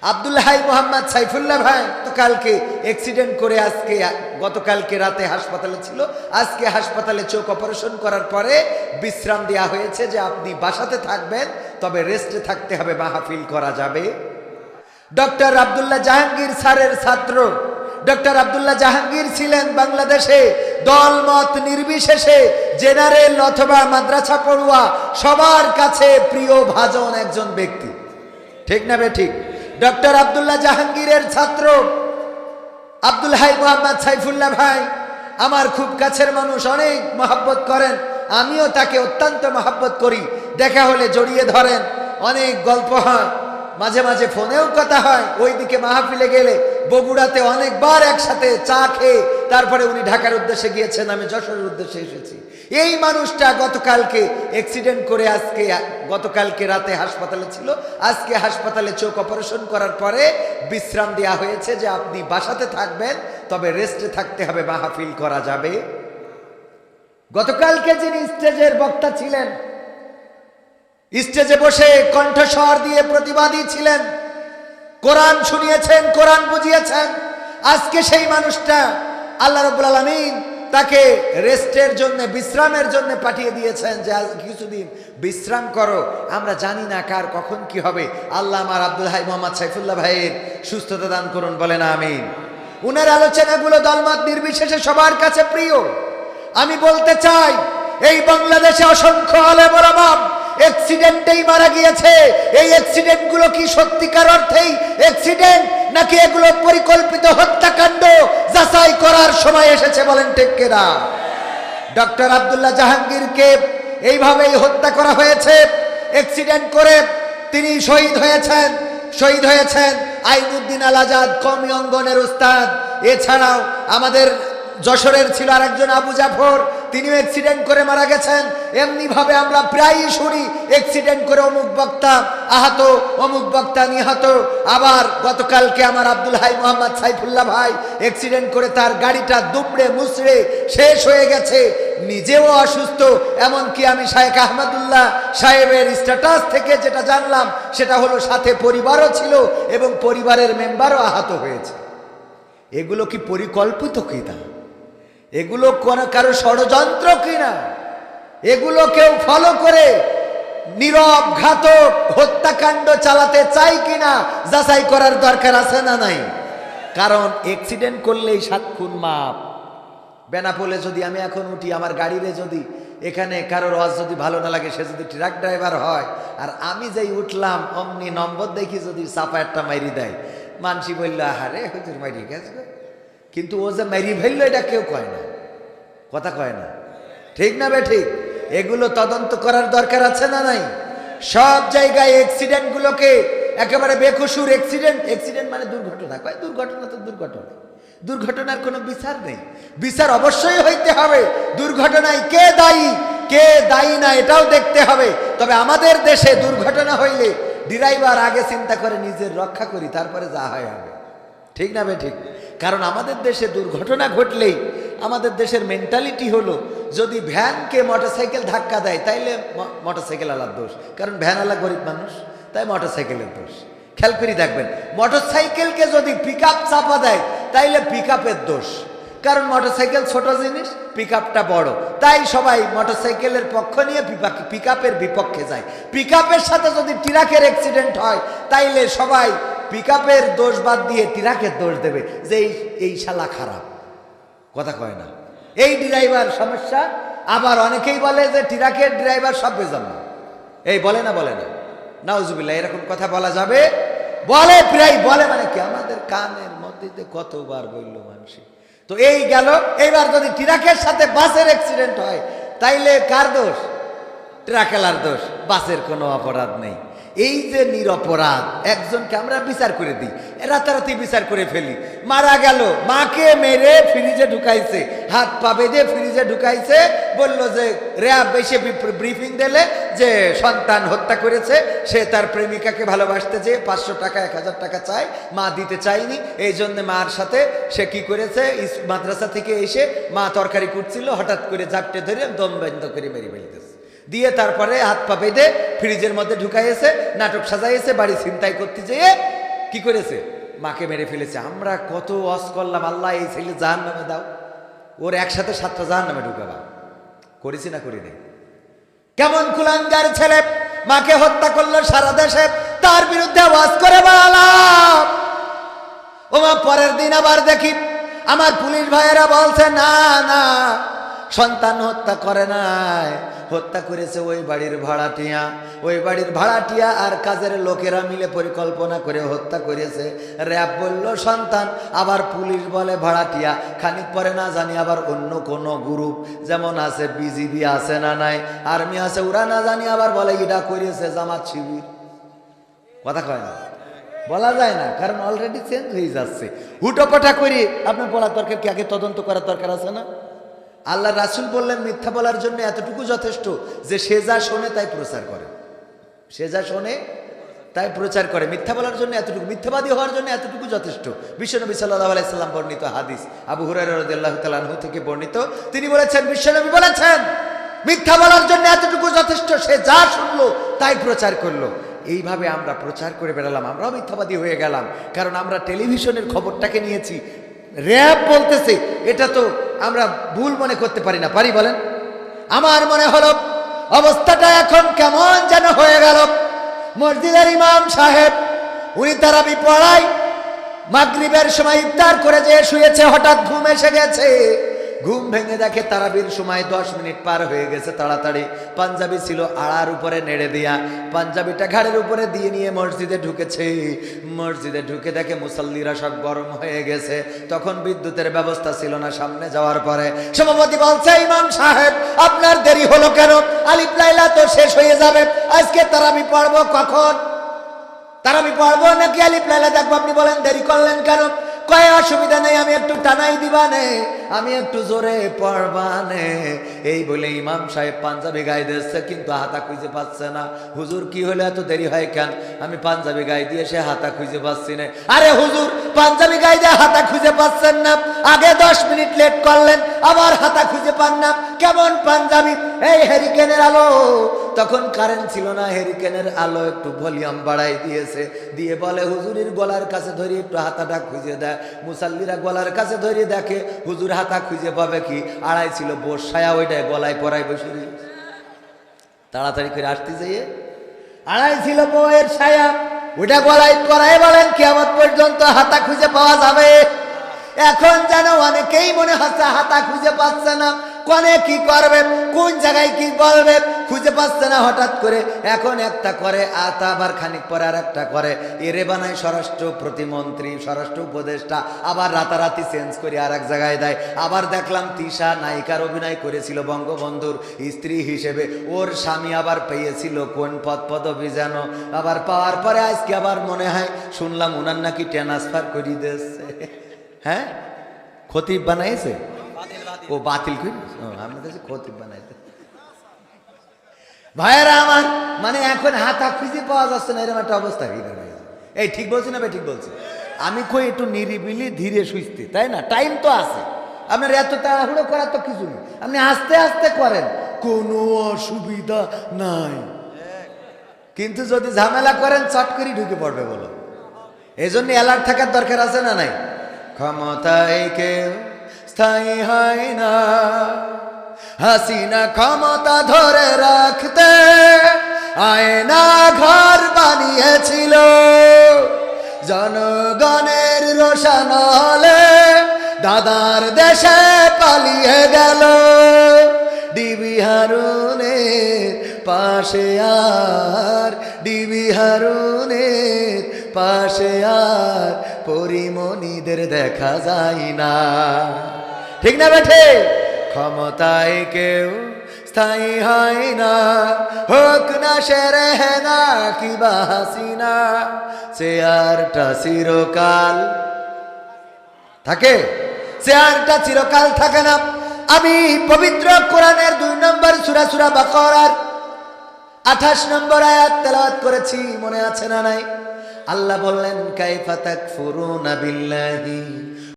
Abdul high Mohammad Saifullah ভাই তো কালকে অ্যাক্সিডেন্ট করে আজকে গতকালকে রাতে হাসপাতালে ছিল, আজকে হাসপাতালে চোখ অপারেশন করার পরে বিশ্রাম দেওয়া হয়েছে যে আপনি বাসাতে থাকবেন, তবে রেস্টে থাকতে হবে, মাহফিল করা যাবে। ডক্টর আব্দুল্লাহ জাহাঙ্গীর স্যারের ছাত্র ডক্টর আব্দুল্লাহ জাহাঙ্গীর ছিলেন বাংলাদেশে দলমত নির্বিশেষে জেনারেল অথবা মাদ্রাসা পড়ুয়া সবার কাছে প্রিয় ভাজন একজন ব্যক্তি, ঠিক না বে ঠিক? ডক্টর আব্দুল্লাহ জাহাঙ্গীরের ছাত্র আব্দুল হাই মোহাম্মদ সাইফুল্লাহ ভাই আমার খুব কাছের মানুষ, অনেক মহব্বত করেন, আমিও তাকে অত্যন্ত মহব্বত করি। দেখা হলে জড়িয়ে ধরেন, অনেক গল্প হয়, মাঝে মাঝে ফোনেও কথা হয়। ওইদিকে মাহফিলে গেলে বগুড়াতে অনেকবার একসাথে চা খেয়ে তারপরে উনি ঢাকার উদ্দেশ্যে গিয়েছেন, আমি যশোরের উদ্দেশ্যে এসেছি। এই মানুষটা গতকালকে অ্যাক্সিডেন্ট করে গতকালকে রাতে হাসপাতালে ছিল, আজকে হাসপাতালে চোখ অপারেশন করার পরে বিশ্রাম দেওয়া হয়েছে যে আপনি বাসাতে থাকবেন, তবে রেস্টে থাকতে হবে, মাহফিল করা যাবে। গতকালকে যিনি স্টেজের বক্তা ছিলেন, স্টেজে বসে কণ্ঠস্বর দিয়ে প্রতিবাদী ছিলেন, কোরআন শুনিয়েছেন, কোরআন বুঝিয়েছেন, আজকে সেই মানুষটা আল্লাহ রাব্বুল আলামিন তাকে রেস্টের জন্য, বিশ্রামের জন্য পাঠিয়ে দিয়েছেন যে কিছুদিন বিশ্রাম করো, আমরা জানি না কার কখন কি হবে। আল্লাহ আমার আব্দুল হাই মোহাম্মদ সাইফুল্লাহ ভাইয়ের সুস্থতা দান করুন, বলেন আমিন। উনার আলোচনাগুলো দলমত নির্বিশেষে সবার কাছে প্রিয়। আমি বলতে চাই, এই বাংলাদেশে অসংখ্য আলেম ওলামা অ্যাক্সিডেন্টেই মারা গিয়েছে। এই অ্যাক্সিডেন্ট গুলো কি সত্যিকার অর্থেই অ্যাক্সিডেন্ট, নাকি এগুলো পরিকল্পিত হত্যাকাণ্ড? যাচাই করার সময় এসেছে, বলেন ঠিক কিনা? ডক্টর আব্দুল্লাহ জাহাঙ্গীরকে এইভাবেই হত্যা করা হয়েছে, অ্যাক্সিডেন্ট করে তিনি শহীদ হয়েছেন আইনুদ্দিন আল আজাদ, কওমি অঙ্গনের উস্তাদ। এছাড়াও আমাদের যশোরের ছিল আরেকজন আবু জাফর, তিনিও অ্যাক্সিডেন্ট করে মারা গেছেন। এমনি ভাবে আমরা প্রায়ই শুনি অ্যাক্সিডেন্ট করে অমুক বক্তা আহত, অমুক বক্তা নিহত। আবার গতকালকে আমার আব্দুল হাই মোহাম্মদ সাইফুল্লাহ ভাই অ্যাক্সিডেন্ট করে তার গাড়িটা দুমড়ে মুচড়ে শেষ হয়ে গেছে, নিজেও অসুস্থ। এমনকি আমি শায়েখ আহমদুল্লাহ সাহেবের স্ট্যাটাস থেকে যেটা জানলাম সেটা হলো সাথে পরিবারও ছিল এবং পরিবারের মেম্বারও আহত হয়েছে। এগুলো কি পরিকল্পিত কিনা? এগুলো কারো ষড়যন্ত্র কিনা? এগুলো কেউ ফলো করে নীরব ঘাতক হত্যাকাণ্ড চালাতে চাই কিনা যাচাই করার দরকার আছে না নাই? কারণ অ্যাক্সিডেন্ট করলেই 7 খুন মাপ। বেনাপোলে যদি আমি এখন উঠি, আমার গাড়িরে যদি এখানে কারোর ওয়াজ যদি ভালো না লাগে, সে যদি ট্রাক ড্রাইভার হয় আর আমি যেই উঠলাম অমনি নম্বর দেখি যদি চাপা একটা মাইরি দেয়, মানসি বললো আহারে হুজুর মাইরি গেছে, কিন্তু ও যে মাইরি ফেললো এটা কেউ কয় না, কথা কয় না, ঠিক না বে ঠিক? এগুলো তদন্ত করার দরকার আছে না নাই? সব জায়গায় অ্যাক্সিডেন্ট গুলোকে একেবারে বেকসুর অ্যাক্সিডেন্ট মানে দুর্ঘটনা কয়, দুর্ঘটনা তো দুর্ঘটনা, দুর্ঘটনার কোনো বিচার নেই। বিচার অবশ্যই হইতে হবে, দুর্ঘটনায় কে দায়ী না এটাও দেখতে হবে। তবে আমাদের দেশে দুর্ঘটনা হইলে ড্রাইভার আগে চিন্তা করে নিজের রক্ষা করি, তারপরে যা হয় হবে, ঠিক না বে ঠিক? কারণ আমাদের দেশে দুর্ঘটনা ঘটলেই আমাদের দেশের মেন্টালিটি হলো, যদি ভ্যানকে মোটরসাইকেল ধাক্কা দেয় তাইলে মোটরসাইকেল আলার দোষ, কারণ ভ্যান আলা গরিব মানুষ, তাই মোটরসাইকেলের দোষ। খেয়াল করে দেখবেন, মোটরসাইকেলকে যদি পিকআপ চাপা দেয় তাইলে পিকআপের দোষ, কারণ মোটরসাইকেল ছোট জিনিস, পিকআপটা বড়, তাই সবাই মোটরসাইকেলের পক্ষ নিয়ে পিকআপের বিপক্ষে যায়। পিকআপের সাথে যদি ট্রাকের অ্যাক্সিডেন্ট হয় তাইলে সবাই পিকআপের দোষ বাদ দিয়ে ট্রাকের দোষ দেবে যে এই শালা খারাপ, কথা কয় না, এই ড্রাইভার সমস্যা। আবার অনেকেই বলে যে ট্রাকের ড্রাইভার সব বেজান না, এই বলে না নাউজুবিল্লাহ, এরকম কথা বলা যাবে? বলে, প্রায় বলে, মানে কি আমাদের কানের মধ্যে কতবার বলল মানুষ। তো এই গেল, এইবার যদি ট্রাকের সাথে বাসের অ্যাক্সিডেন্ট হয় তাইলে কার দোষ? ট্রাকেলার দোষ, বাসের কোনো অপরাধ নেই। এই যে নিরপরাধ একজনকে আমরা বিচার করে দিই, রাতারাতি বিচার করে ফেলি। মারা গেল, মাকে মেরে ফ্রিজে ঢুকাইছে, হাত পা বেঁধে ফ্রিজে ঢুকাইছে, বলল যে র্যাব এসে ব্রিফিং দিলে যে সন্তান হত্যা করেছে, সে তার প্রেমিকাকে ভালোবাসতে যেয়ে 500 টাকা 1000 টাকা চায়, মা দিতে চায়নি, এই জন্য মার সাথে সে কি করেছে, মাদ্রাসা থেকে এসে মা তরকারি কুটছিল, হঠাৎ করে ঝাপটে ধরে দম বন্ধ করে মেরে ফেলতেছে, দিয়ে তারপরে হাত পা বেঁধে ফ্রিজের মধ্যে ঢুকাইছে, নাটক সাজাইছে, বাড়ি ছিনতাই করতে যেয়ে কি করেছে? মাকে মেরে ফেলেছে। আমরা কত ওয়াজ করলাম, আল্লাহ এই ছেলে জাহান্নামে দাও, ওর একসাথে 7টা জাহান্নামে ঢুকাবা। করেছি না করিনি? কেমন কুলাঙ্গার ছেলে, মাকে হত্যা করলো সারা দেশে, তার বিরুদ্ধে ওয়াজ করে বেড়ালাম। ও মা, পরের দিন আবার দেখি আমার পুলিশ ভাইয়েরা বলছে না না, সন্তান হত্যা করে নাই, হত্যা করেছে ওই বাড়ির ভাড়াটিয়া। ওই বাড়ির ভাড়াটিয়া আর কাজের লোকেরা মিলে পরিকল্পনা করে হত্যা করেছে। র্যাব বলল সন্তান, আবার পুলিশ বলে ভাড়াটিয়া। খানিক পরে না জানি আবার অন্য কোনো গ্রুপ, যেমন আছে বিজিবি আছে না নাই, আর্মি আছে, ওরা না জানি আবার বলে এটা করেছে জামাত শিবির। কথা কয় না, বলা যায় না, কারণ অলরেডি চেঞ্জ হয়ে যাচ্ছে। হুটোপাটা করি আপনার বলার দরকার কি? আগে তদন্ত করার দরকার আছে না? আল্লাহ রাসূল বললেন মিথ্যা বলার জন্য এতটুকু যথেষ্ট যে সে যা শোনে তাই প্রচার করে। সে যা শোনে তাই প্রচার করে। মিথ্যা বলার জন্য এতটুকু, মিথ্যাবাদী হওয়ার জন্য এতটুকু যথেষ্ট। বিশ্বনবী সাল্লাল্লাহু আলাইহি সাল্লাম বর্ণিত হাদিস, আবু হুরায়রা রাদিয়াল্লাহু তাআলা আনহু থেকে বর্ণিত, তিনি বলেছেন, বিশ্বনবী বলেছেন মিথ্যা বলার জন্য এতটুকু যথেষ্ট, সে যা শুনলো তাই প্রচার করলো। এইভাবে আমরা প্রচার করে বেড়ালাম, আমরাও মিথ্যাবাদী হয়ে গেলাম। কারণ আমরা টেলিভিশনের খবরটাকে নিয়েছি, র্যাব বলতেছে, এটা তো আমরা ভুল মনে করতে পারি না, পারি বলেন? আমার মনে হলো অবস্থাটা এখন কেমন যেন হয়ে গেল। মসজিদের ইমাম সাহেব, উনি তারাবি পড়ায়, মাগরিবের সময় ইফতার করে যে শুয়েছে, হঠাৎ ঘুম এসে গেছে। ঘুম ভেঙে দেখে তারাবির সময় 10 মিনিট পার হয়ে গেছে। তাড়াতাড়ি পাঞ্জাবি ছিল আড়ার উপরে নেড়ে দিয়া, পাঞ্জাবিটা ঘাড়ের উপরে দিয়ে নিয়ে মসজিদে ঢুকেছে। মসজিদে ঢুকে দেখে মুসাল্লিরা সব গরম হয়ে গেছে। তখন বিদ্যুতের ব্যবস্থা ছিল না সামনে যাওয়ার পরে। সভাপতি বলছে, ইমাম সাহেব আপনার দেরি হলো কেন? আলিফ লাইলা তো শেষ হয়ে যাবে, আজকে তারাবি পড়বো কখন? তারাবি পড়বো নাকি আলিফ লাইলা দেখবো? আপনি বলেন দেরি করলেন কেন? কয় অসুবিধা নেই, আমি একটু টানাই দিবানে, আমি একটু জোরে পড়বানে। এই বলে ইমাম সাহেব পাঞ্জাবি গায়ে দিচ্ছে, কিন্তু হাতা খুঁজে পাচ্ছে না। হুজুর কি হলো, এত দেরি হয় কেন? আমি পাঞ্জাবি গায়ে দিয়ে সে হাতা খুঁজে পাচ্ছি না। আরে হুজুর, পাঞ্জাবি গায়ে দিয়ে হাতা খুঁজে পাচ্ছেন না, আগে 10 মিনিট লেট করলেন, আবার হাতা খুঁজে পান না, কেমন পাঞ্জাবি? এই হ্যারিকেনের আলো, তখন কারেন্ট ছিল না, হ্যারিকেনের আলো একটু ভলিউম বাড়াই দিয়েছে, দিয়ে বলে হুজুরের গলার কাছে ধরে একটু হাতাটা খুঁজে দেয়। মুসাল্লিরা গলার কাছে ধরে দেখে হুজুর হাতা খুঁজে পাবে কি, আড়াই ছিল বসায়া, ওইটাই গলায় পরাই বসে। তাড়াতাড়ি করে আসতে যাইয়ে আড়াই ছিল বউয়ের ছায়া, ওইটা গলায় পরাই, বলেন কিয়ামত পর্যন্ত হাতা খুঁজে পাওয়া যাবে? এখন যেন অনেকেই মনে হচ্ছে হাতা খুঁজে পাচ্ছে না, কোনে কি করবে, কোন জায়গায় কি বলবে, খুঁজে পাচ্ছে না। হঠাৎ করে এখন একটা করে, আবার খানিক পরে আর একটা করে, এরে বানায় স্বরাষ্ট্র প্রতিমন্ত্রী, স্বরাষ্ট্র উপদেষ্টা, আবার রাতারাতি চেঞ্জ করে আর এক জায়গায় দেয়। আবার দেখলাম তিশা নায়িকার অভিনয় করেছিল বঙ্গবন্ধুর স্ত্রী হিসেবে, ওর স্বামী আবার পেয়েছিল কোন পদবি যেন, আবার পাওয়ার পরে আজকে আবার মনে হয় শুনলাম উনার নাকি ট্রান্সফার করে দিয়েছে। হ্যাঁ, খতিব বানাইছে, ও বাতিল করে আমাদের খতিব বানাইছে। ভাইয়েরা আমার, মানে এখন হাতা খুঁজে পাওয়া যাচ্ছে না, এরকম একটা অবস্থা। এই ঠিক বলছি না ভাই? ঠিক বলছি। আমি কই একটু নিরিবিলি ধীরে সুস্থে, তাই না? টাইম তো আছে, আপনার এত তাড়াহুড়ো করার তো কিছু নেই, আপনি আস্তে আস্তে করেন, কোনো অসুবিধা নাই। কিন্তু যদি ঝামেলা করেন চট করে ঢুকে পড়বে, বলো। এই জন্য অ্যালার্ট থাকার দরকার আছে না নাই? ক্ষমতায় কেউ স্থায়ী হয় না, হাসিনা ক্ষমতা ধরে রাখতে আয়না ঘর বানিয়েছিল, জনগণের রোশানলে দাদার দেশে পালিয়ে গেল। ডিবি হারুনের পাশে আর, ডিবি হারুনের পাশে আর পরিমণিদের দেখা যায় না। ঠিক না বেঠে? ক্ষমতায় কেউ স্থায়ী হয় না, হোক না সেরে না কিবা হাসিনা, চেয়ারটা চিরকাল থাকে, চেয়ারটা চিরকাল থাকে না। আমি পবিত্র কোরআনের 2 নম্বর সূরা, সূরা বাকারার 28 নম্বর আয়াত তেলাওয়াত করেছি, মনে আছে না নাই? আল্লাহ বললেন, কাইফা তাকফুরুনা বিল্লাহি